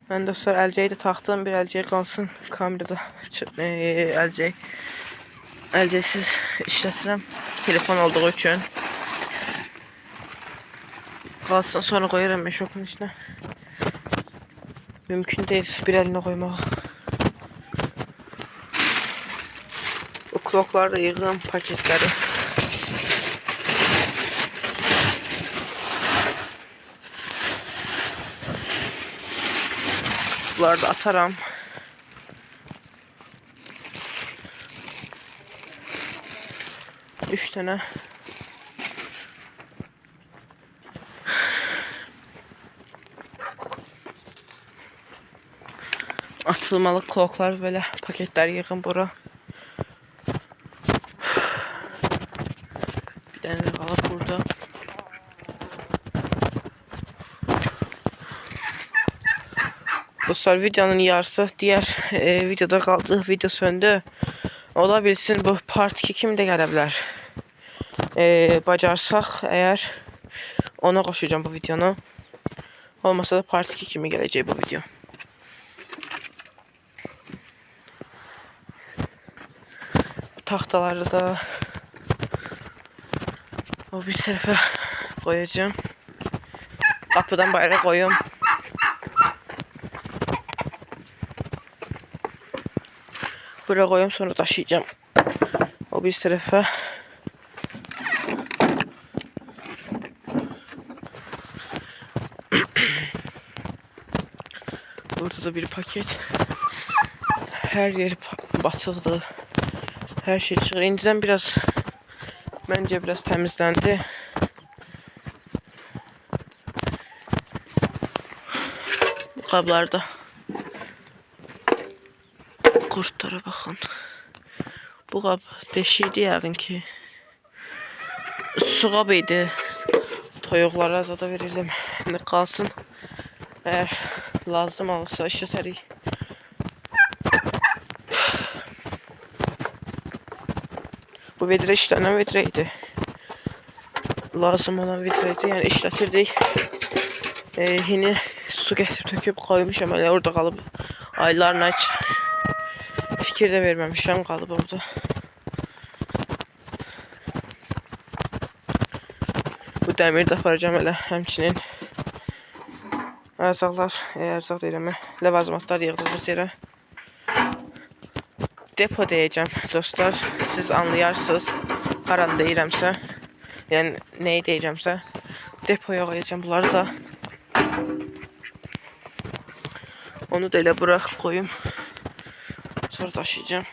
Ben dostlar əlcəyi də taxdım. Bir əlcək qalsın kamerada. Əlcəksiz işlətirəm. Telefon olduğu üçün. Qalsın, sonra qoyuram meşokun içine. Mümkün değil bir eline koymağa. Bu klokları da yığım paketleri. Bunları da ataram. Üç tane. Atılmalı kloklar böyle paketler yığın bura. Bir tane kalıp burada. Dostlar videonun yarısı diğer videoda kaldı. Video söndü. Ola bilsin bu part 2 kimi de gələ bilər. Bacarsaq eğer ona koşacağım bu videonu. Olmasa da part 2 kimi gələcək bu video. Bu tahtaları da o bir tərəfə koyacağım. Kapıdan bayrağa koyuyorum. Buraya koyuyorum, sonra taşıyacağım. O bir tarafa. Burada da bir paket. Her yer batıldı. Her şey çıkıyor. İnciden bence biraz temizlendi. Bu kablarda kurtlara bakın. Bu qab deşiydi yəqin ki. Su qabı idi. Toyuqlara azada verirdim. İndi qalsın. Eğer lazım olursa işlətərik. Bu vedrə işlənən vedrə idi. Lazım olan vedrə idi. Yəni işlətirdik. Yine su getirip töküp koymuşam. Öyle orada qalıb aylarına hiç fikir de verməmişəm, qalıb orada. Bu dəmiri də aparacağım elə həmçinin. Ərzaqlar, ərzaq deyirəm, ləvazimatlar yığdığımız yerə. Depo deyəcəm dostlar. Siz anlayarsınız haranı deyirəmsə. Yəni neyi deyirəmsə. Depoya qoyacağım bunları da. Onu da elə bura koyayım. Sonra taşıyacağım.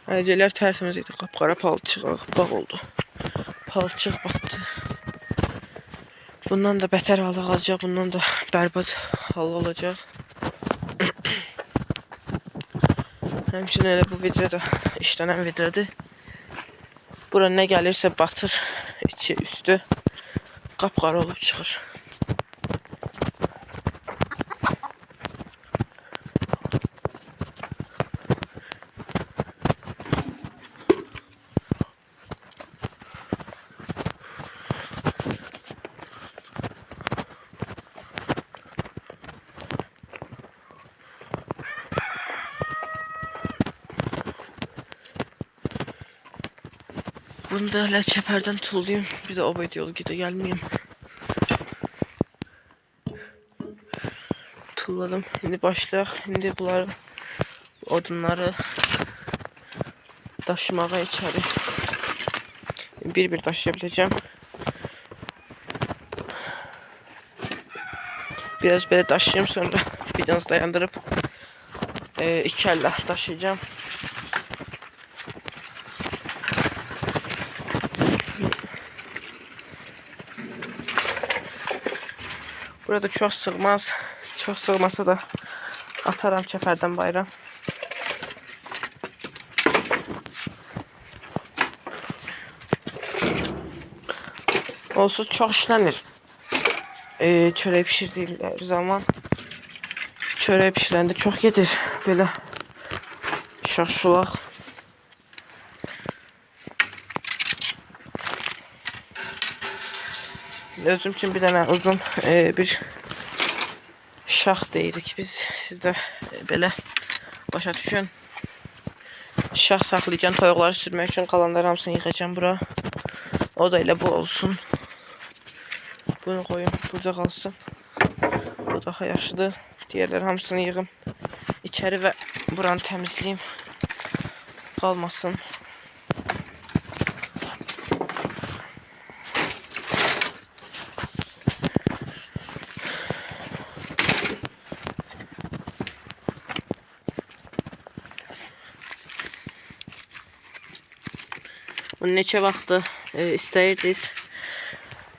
Əlcəklər tərsimiz idi. Qapqara palçıq bağ oldu. Palçıq batdı. Bundan da beter halde kalacak. Bundan da berbat hal olacak. Həmçinin elə bu vidrə də işlənən vidrədir. Bura nə gəlirsə batır. İçi üstü qapqara olub çıxır. Bunu da elə çəpərdən tullayayım. Bir də obed yolu gedə gəlməyim. Tulladım. Şimdi başlayaq. Şimdi bunları, odunları daşımağa içəri. Bir daşıyabileceğim. Biraz belə daşıyayım, sonra videonuzu dayandırıp iki elle daşıyacağım. Burada çok sığmaz. Çok sığmasa da atarım çəpərdən bayram. Onsuz çok işlənir. Çörək pişirdikləri zaman çörək pişirəndə çox gedir. Belə şaşulaq. Özüm için bir tane uzun bir şax deyirik biz. Siz də belə başa düşün. Şax saxlayacağım, toyuqları sürmək üçün qalanları hamısını yığacağım bura. O da elə bu olsun. Bunu koyun, burada qalsın. Bu daha yaxşıdır. Diğerleri hamısını yığım içeri və buranı təmizləyim. Qalmasın. Bunu neçə vaxtı istəyirdiniz.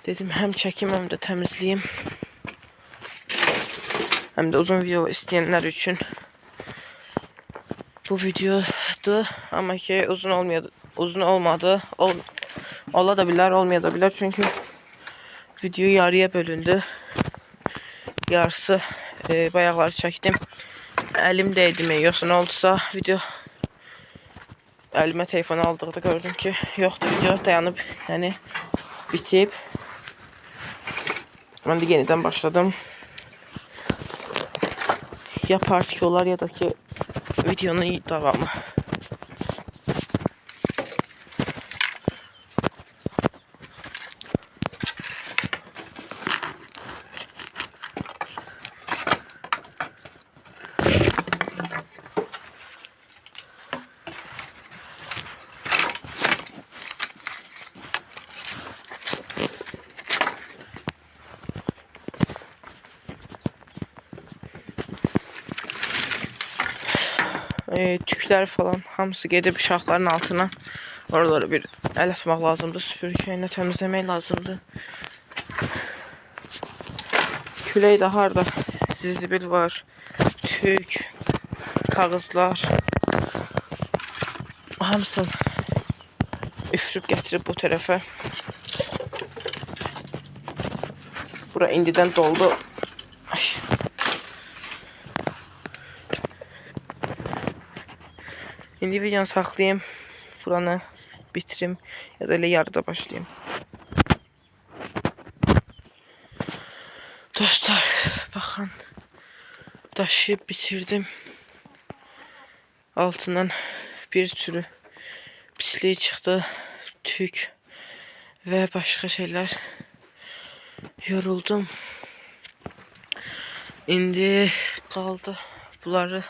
Dedim həm çəkim, həm də təmizləyim. Həm də uzun video istəyənlər üçün bu videodur. Amma ki uzun olmadı. Ola da bilər, olmaya da bilər. Çünki video yarıya bölündü. Yarısı bayaqları çəkdim. Əlim dəydimi, yoxsa nə oldusa video əlimə telefonu aldıqda gördüm ki, yoxdur, video dayanıb, yəni bitib. Mən də yenidən başladım. Ya part 2 olar, ya da ki videonun davamı. Tüklər falan hamısı gedib uşaqların altına. Oraları bir əl atmaq lazımdır. Süpürgə ilə təmizləmək lazımdır. Külək də harda zibil var. Tük, kağızlar. Hamısını üfürüb gətirib bu tərəfə. Bura indidən doldu. Ay. İndi videonu saxlayayım. Buranı bitirim. Ya da elə yarıda başlayayım. Dostlar, baxın. Daşıyıb bitirdim. Altından bir sürü pisliği çıxdı. Tük və başqa şeylər. Yoruldum. İndi qaldı bunları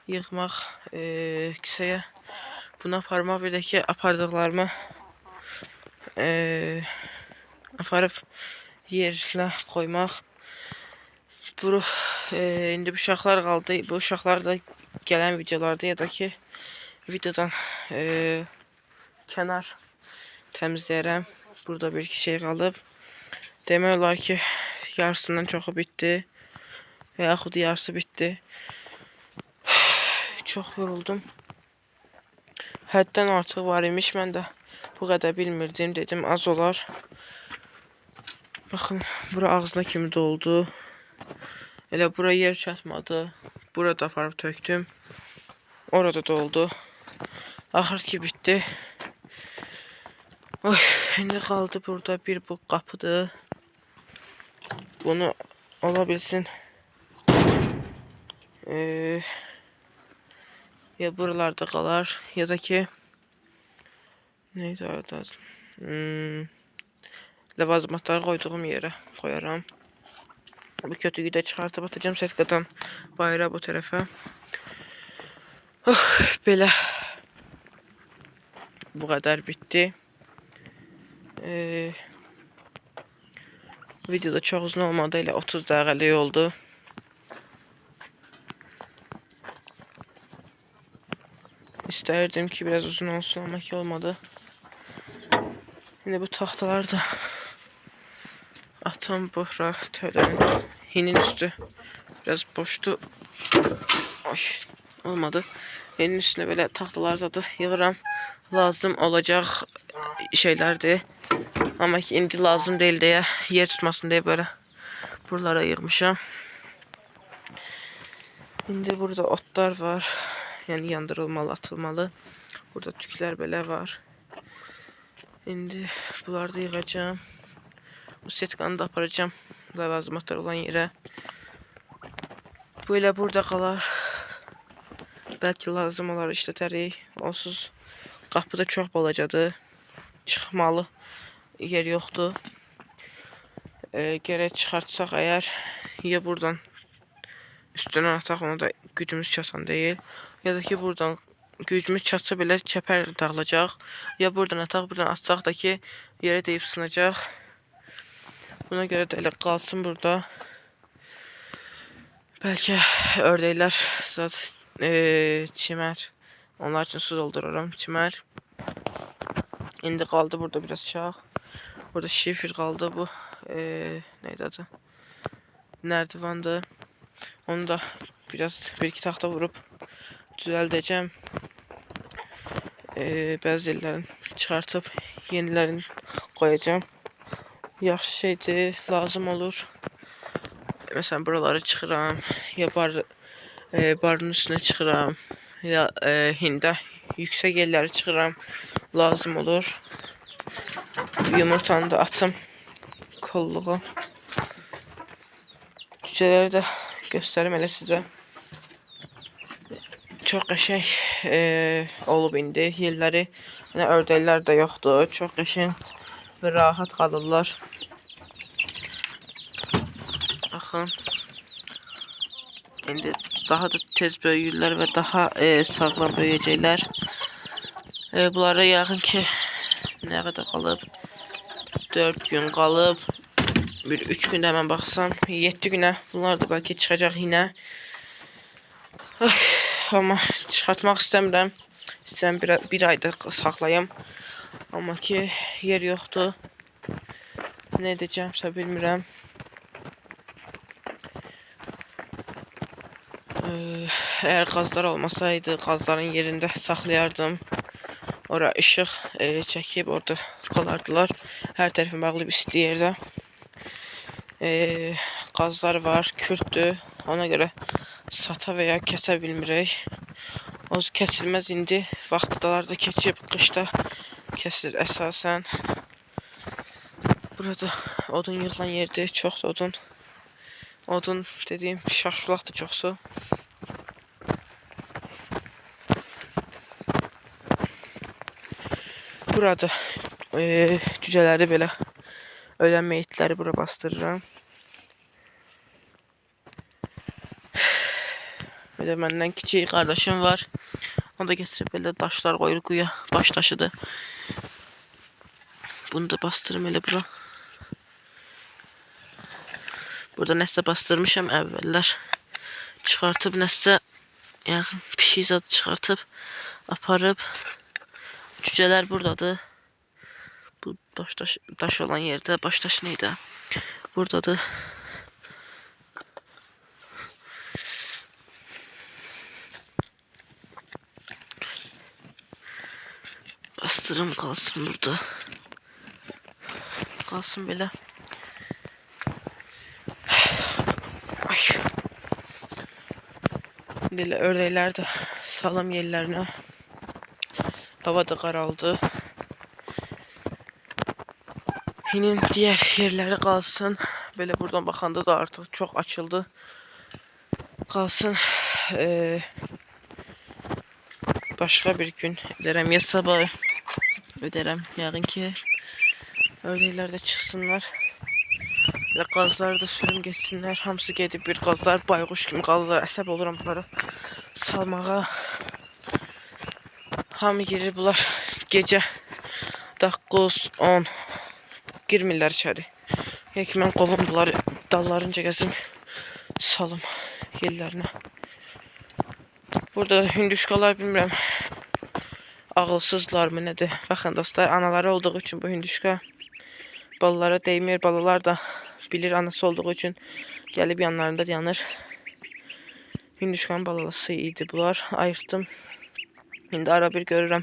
yığmaq kisəyə. Bunu aparmaq, bir də ki apardıqlarımı aparıb yerlə qoymaq. Bu indi bu uşaqlar qaldı. Bu uşaqlar da gələn videolarda, ya da ki videodan kənar təmizləyərəm. Burada bir iki şey qalıb. Demək olar ki yarısından çoxu bitdi. Və yaxud yarısı bitdi. Çox yoruldum. Həddən artıq var imiş. Mən də bu qədər bilmirdim. Dedim az olar. Baxın, bura ağzına kimi doldu. Elə bura yer çatmadı. Burada aparıb tökdüm. Orada doldu. Axır ki bitdi. Oy, indi qaldı burada bir bu qapıdır. Bunu ola bilsin ya buralarda qalar, ya da ki neydi orada ləvazimatları qoyduğum yerə qoyaram. Bu kötüyü də çıxartıp atacağım setkadan bayıra, bu tərəfə. Belə bu qədər bitdi. Videoda çox uzun olmadı, elə 30 dəqiqəlik oldu. İstərdim ki biraz uzun olsun, amma ki olmadı. Şimdi bu taxtalar da atam bura tövlənin hinin üstü biraz boşdu. Ay, olmadı. Hinin üstüne belə taxtalar da yığıram. Lazım olacaq şeylərdir. Amma ki indi lazım deyil deyə, yer tutmasın deyə böyle buralara yığmışam. İndi burada otlar var. Yani yandırılmalı, atılmalı. Burada tüklər belə var. İndi bunları da yığacağım. Bu setkanı da aparacağım ləvazimatlar olan yerə. Böyle burada qalar. Bəlkə lazım olar işlədərik. Onsuz qapıda çox balacadır. Çıxmalı yer yoxdur. Gərək çıxartsaq əgər, ya buradan üstünə ataq, ona da gücümüz çatan deyil. Ya da ki buradan gücümüz çatsa belə çəpər dağılacaq. Ya buradan ataq, buradan atsaq da ki yerə deyib sınacaq. Buna görə də elə qalsın burada. Bəlkə ördəklər zat çimər. Onlar üçün su doldururam, çimər. İndi qaldı burada biraz şax. Burada şifir qaldı bu. Neydi adı? Nərdivandır. Onu da biraz bir iki taxta vurup düzəldəcəm. Bəzi yerlərini çıxartıp yenilərini qoyacağım. Yaxşı şeydir, lazım olur. Mesela buraları çıxıram, ya barın üstüne çıxıram, ya hində yüksək yerləri çıxıram, lazım olur. Yumurtanı da atım kolluğu. Cücələri də göstərim elə sizə. Çox qəşəng olub indi yerləri. Yəni ördəklər də yoxdur. Çox qəşəng və rahat qalırlar. Baxın. İndi daha da tez böyüyürlər və daha sağlam böyüyəcəklər. Bunlara yəqin ki nə qədər qalıb? 4 gün qalıb. Bir 3 gündə hemen baxsam 7 günə bunlar da bəlkə çıxacaq yine. Amma çıxartmaq istəmirəm. İstəyirəm bir ayda saxlayım. Amma ki yer yoxdur. Nə edəcəmsə bilmirəm. Eğer qazlar olmasaydı qazların yerində saxlayardım. Ora ışıq çəkib orada qalardılar. Hər tərəfim bağlı bir isti yerdə. Qazlar var, kürdür. Ona görə sata veya kəsə bilmirik. O kəsilməz indi. Vaxtdalar da keçib, qışda kəsilir əsasən. Burada odun yığılan yerdir, çox odun. Odun dediğim şaşulaq da çoxsu. Burada cücələri belə ölən meyitləri bura bastırıram. Bir de məndən kiçik qardaşım var. O da getirib belə daşlar qoyur quya. Baş daşıdır. Bunu da bastırım elə bura. Burada nəsə bastırmışam əvvəllər. Çıxartıp nəsə yəni pişik zad çıxartıp aparıb. Cücələr buradadır. Bu daş olan yerde baş daş neydi? Buradadır. Bastırım kalsın burada. Kalsın böyle. Ay. Böyle ördəklər də salam yerlərinə. Hava da qaraldı. Hinin diğer yerleri kalsın. Böyle buradan bakanda da artık çok açıldı. Kalsın. Başka bir gün ederim. Ya sabah öderim. Yarın ki ördəklər də çıxsınlar. Ve qazları da sürüm geçsinler. Hamısı gedib bir qazlar bayquş kimi qalırlar. Əsəb oluram bunları salmağa. Hamı girir bunlar gece 9-10 girmirlər içəri. Ya ki mən qovum bunları dallarınca gəzim salım yerlərinə. Burada hündüşkalar bilmirəm ağılsızlar mı nədir? Baxın dostlar, anaları olduğu üçün bu hündüşka balalara değmir. Balalar da bilir anası olduğu üçün gəlib yanlarında dayanır. Hündüşkanın balalısı idi bunlar. Ayırtdım. İndi ara bir görürəm.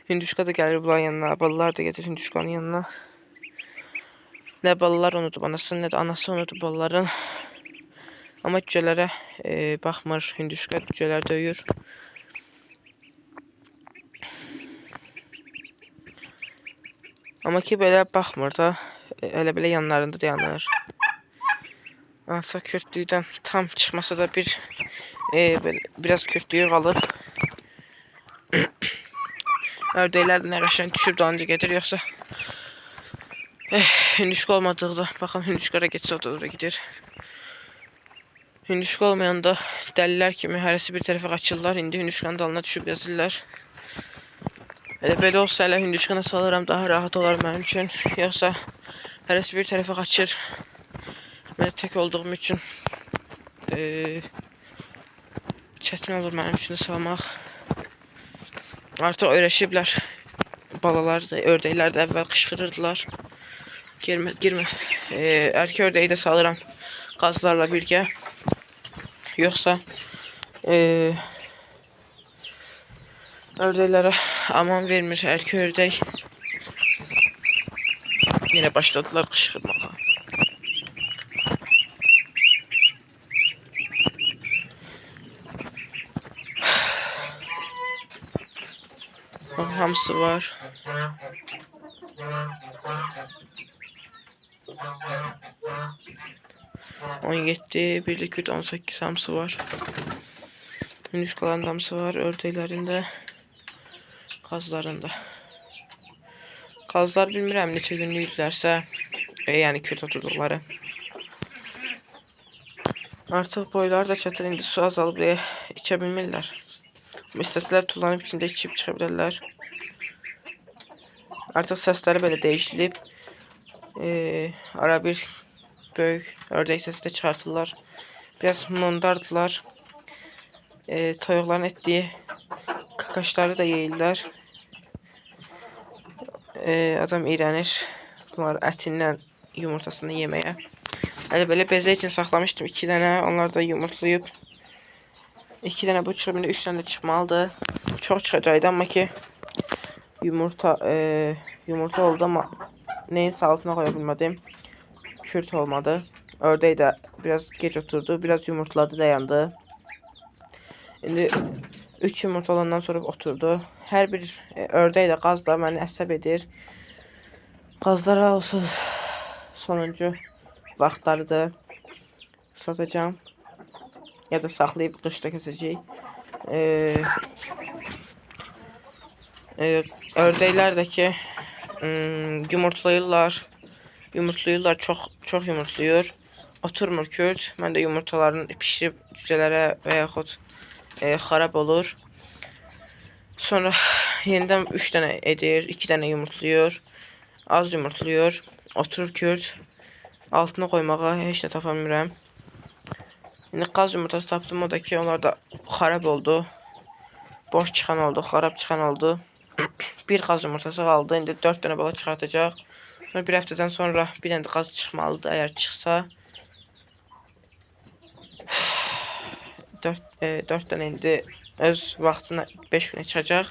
Hündüşka da gəlir bunların yanına. Balalar da gelir hündüşkanın yanına. Nə balalar unudub anasını, nə də anası unudub balaların. Amma cücələrə baxmır. Hündüşka cücələr döyür. Amma ki belə baxmır da. Elə belə yanlarında dayanır. Artıq kürtlükdən tam çıxmasa da belə biraz kürtlüyü qalıb. Ördəklər də nə qəşəng düşüb dalınca gedir, yoxsa hündüşka olmadıqda, baxın hündüşka da getsə o da oraya gedir. Hündüşka olmayanda dəlilər kimi hərəsi bir tərəfə qaçırlar, indi hündüşkanın dalına düşüb yazırlar. Elə belə olsa elə hündüşkanı salıram, daha rahat olar mənim üçün, yoxsa hərəsi bir tərəfə qaçır. Mən tək olduğum üçün çətin olur mənim üçün salmaq. Artıq öyrəşiblər. Balalar da, ördəklər də əvvəl qışqırırdılar. Girmə. Erkək ördəyi də salıram qazlarla birgə. Yoxsa ördəklərə aman vermir erkək ördək. Yenə başladılar qışqırmağa. Hamısı var. On 17, birlik 18 hamısı var. Hündüşkaların hamısı var. Ördəklərində, qazlarında. Qazlar bilmirəm neçə günlükdürlərsə, yəni kürt oturduqları. Artıq boyları da çatır, indi su azalıb deyə içə bilmirlər. İstəsələr tullanıb içində içib çıxa bilərlər. Artıq səsləri belə dəyişilib. Ara bir böyük ördək səsi də çıxartırlar. Biraz mondardılar. Toyuqların etdiyi kakaşları da yeyirlər. Adam iyrənir bunlar ətindən yumurtasını yeməyə. Elə belə bezə üçün saxlamışdım 2 dənə. Onlar da yumurtlayıb. 2 dənə bu çıxıb, 3 dənə də çıxmalıdır. Çox çıxacaqdı, amma ki yumurta oldu, amma neyin altına qoya bilmədim. Kürt olmadı. Ördək də biraz gec oturdu. Biraz yumurtladı, dayandı. İndi 3 yumurta olandan sonra oturdu. Hər bir ördək də qaz da məni əsəb edir. Qazlara olsun sonuncu vaxtlarıdır. Satacağım. Ya da saxlayıb qışda kəsəcəyik. Ördəklər də ki yumurtlayırlar. Çox yumurtlayır. Oturmur kürt. Mən də yumurtaların pişirib cücələrə və yaxud xarab olur. Sonra yenidən 3 dənə edir, 2 dənə yumurtlayır. Az yumurtlayır. Oturur kürt. Altına qoymağa heç nə tapa bilmirəm. İndi qaz yumurtası tapdım, o da ki onlar da xarab oldu. Boş çıxan oldu, xarab çıxan oldu. Bir qaz yumurtası qaldı. İndi 4 dənə bala çıxartacaq. Sonra bir həftədən sonra bir dənə də qaz çıxmalıdır. Əgər çıxsa 4 dənə indi öz vaxtına 5 günə çıxacaq.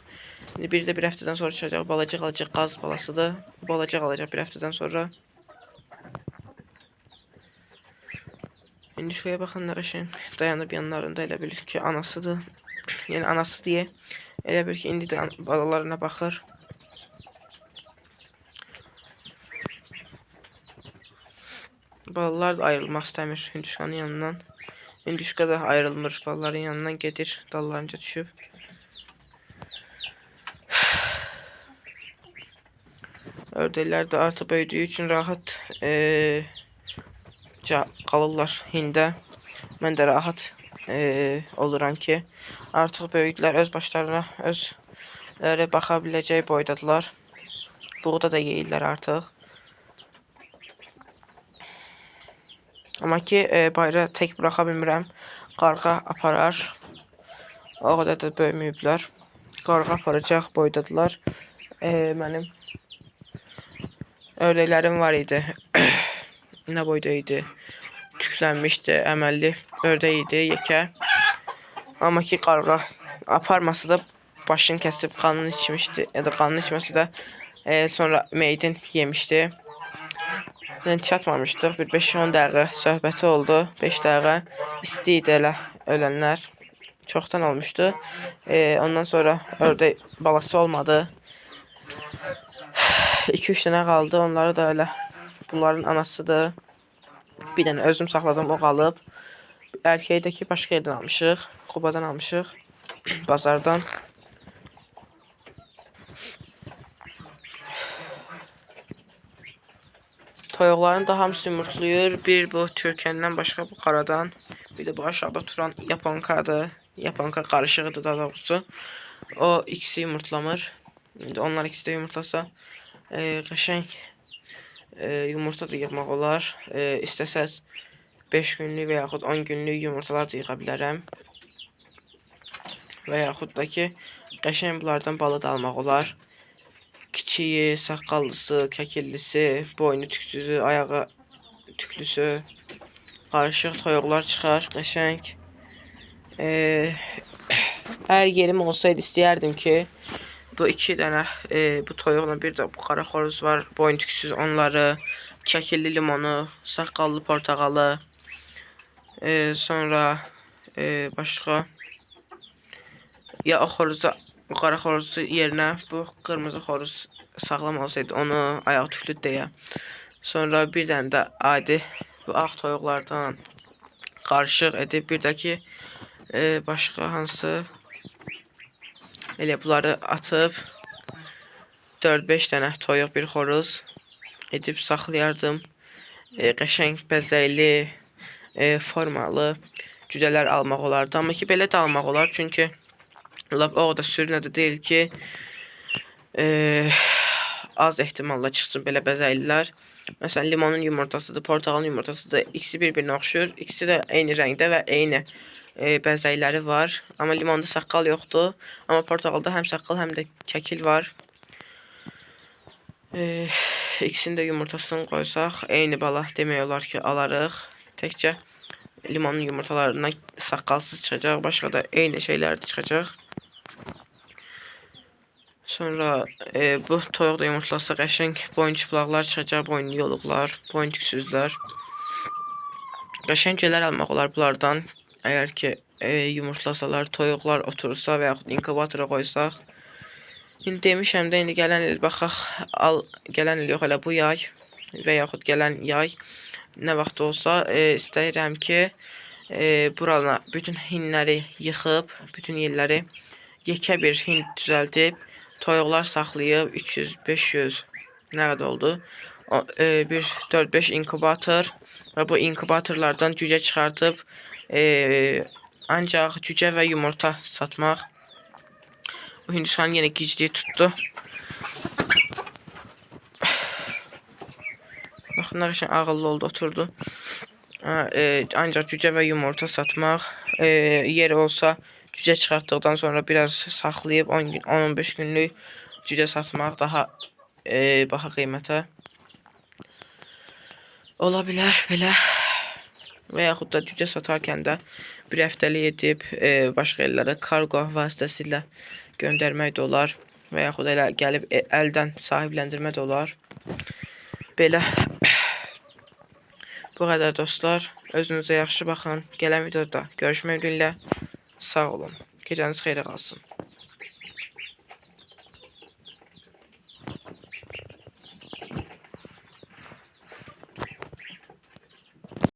İndi bir də bir həftədən sonra çıxacaq. Balaca qalacaq, qaz balasıdır. Balaca qalacaq bir həftədən sonra. İndi şuraya baxın nə qəşəng dayanıb yanlarında, elə bilir ki anasıdır. Yəni anası deyə. Elə bilir ki indi də balalarına baxır. Balalar da ayrılmaq istəmir hündüşkanın yanından. Hündüşka da ayrılmır, balaların yanından gedir, dallarınca düşüb. Ördəklər də artıq böyüdüyü üçün rahat qalırlar hində. Mən də rahat oluram ki artıq böyüdülər, öz başlarına özləri baxa biləcək boydadılar. Buğda da yeyirlər artıq. Amma ki bayra tək buraxa bilmirəm. Qarğa aparar. O qədər də böyüməyiblər. Qarğa aparacaq, boydadılar. Mənim ördəklərim var idi. Nə boyda idi? Tüklənmişdi, əməlli ördək idi, yekə. Amma ki qarğa aparmasa da başını kəsib qanını içmişdi. Ya da qanını içməsə də sonra meydin yemişdi. Yəni çatmamışdıq. Bir 5-10 dəqiqə söhbəti oldu. 5 dəqiqə isti idi elə ölənlər. Çoxdan olmuşdu. Ondan sonra ördək balası olmadı. 2-3 dənə qaldı. Onları da elə bunların anasıdır. Bir dənə özüm saxladım, o qalıb. Erkəyi başqa yerdən almışıq. Qubadan almışıq. Bazardan. Toyuqların da hamısı yumurtlayır. Bir bu Türkəndən başqa bu qaradan. Bir də bu aşağıda turan yaponkadır. Yaponka qarışığıdır daha doğrusu. O ikisi yumurtlamır. İndi onlar ikisi də yumurtlasa qəşəng yumurta da yığmaq olar. İstəsəz 5 günlük və yaxud 10 günlük yumurtalar da yığa bilərəm. Və yaxud da ki, qəşəng bunlardan balı da almaq olar. Kiçiyi, saqqallısı, kəkillisi, boynu tüksüzü, ayağı tüklüsü, qarışıq toyuqlar çıxar, qəşəng. Əgər yerim olsaydı istəyərdim ki, bu iki dənə bu toyuqla bir də bu qara xoruz var, boyun tüksüz onları, kəkilli limonu, saqqallı portağalı, sonra başqa ya o xoruza, o qara xoruzu yerinə bu qırmızı xoruz sağlam olsaydı onu ayağı tüklü deyə. Sonra bir dənə də adi bu ağ toyuqlardan qarışıq edib bir də ki başqa hansı elə bunları atıb 4-5 dənə toyuq bir xoruz edib saxlayardım. Qəşəng bəzəkli, formalı cücələr almaq olardı. Amma ki belə də almaq olar, çünki lap o da sürünə də deyil ki az ehtimalla çıxsın belə bəzəklilər. Məsələn, limonun yumurtasıdır, portağalın yumurtasıdır. İkisi bir-birinə oxşur. İkisi də eyni rəngdə və eyni bəzəkləri var. Amma limonda saqqal yoxdur. Amma portağalda həm saqqal, həm də kəkil var. İkisinin də yumurtasını qoysaq, eyni bala demək olar ki, alarıq. Təkcə limonun yumurtalarından saqqalsız çıxacaq, başqa da eyni şeylər çıxacaq. Sonra bu toyuq da yumurtlasa qəşəng boyun çıplaqlar çıxacaq, boyun yoluqlar, boyun tüksüzlər. Qəşəng cücələr almaq olar bunlardan. Əgər ki yumurtlasalar, toyuqlar oturursa və yaxud inkubatora qoysaq. İndi demişəm də, indi gələn il baxaq, gələn il yox, elə bu yay və yaxud gələn yay nə vaxt olsa istəyirəm ki burana bütün hinləri yıxıb, bütün yerləri yekə bir hin düzəldib, toyuqlar saxlayıb 300-500 nə qədər oldu? Bir 4-5 inkubator və bu inkubatorlardan cücə çıxartıb ancaq cücə və yumurta satmaq. Bu Hindistan yenə gicliyi tutdu. Baxın, nə qəşəng ağıllı oldu, oturdu. Ancaq cücə və yumurta satmaq. Yer olsa cücə çıxartdıqdan sonra biraz saxlayıb 10-15 günlük cücə satmaq daha baha qiymətə ola bilər belə. Və yaxud da cücə satarkən də bir həftəlik edib başqa yerlərə kargo vasitəsilə göndərmək də olar. Və yaxud elə gəlib əldən sahibləndirmə də olar. Belə. Bu qədər dostlar. Özünüzə yaxşı baxın. Gələn videoda görüşmək ümidi ilə. Sağ olun. Gecəniz xeyrə qalsın.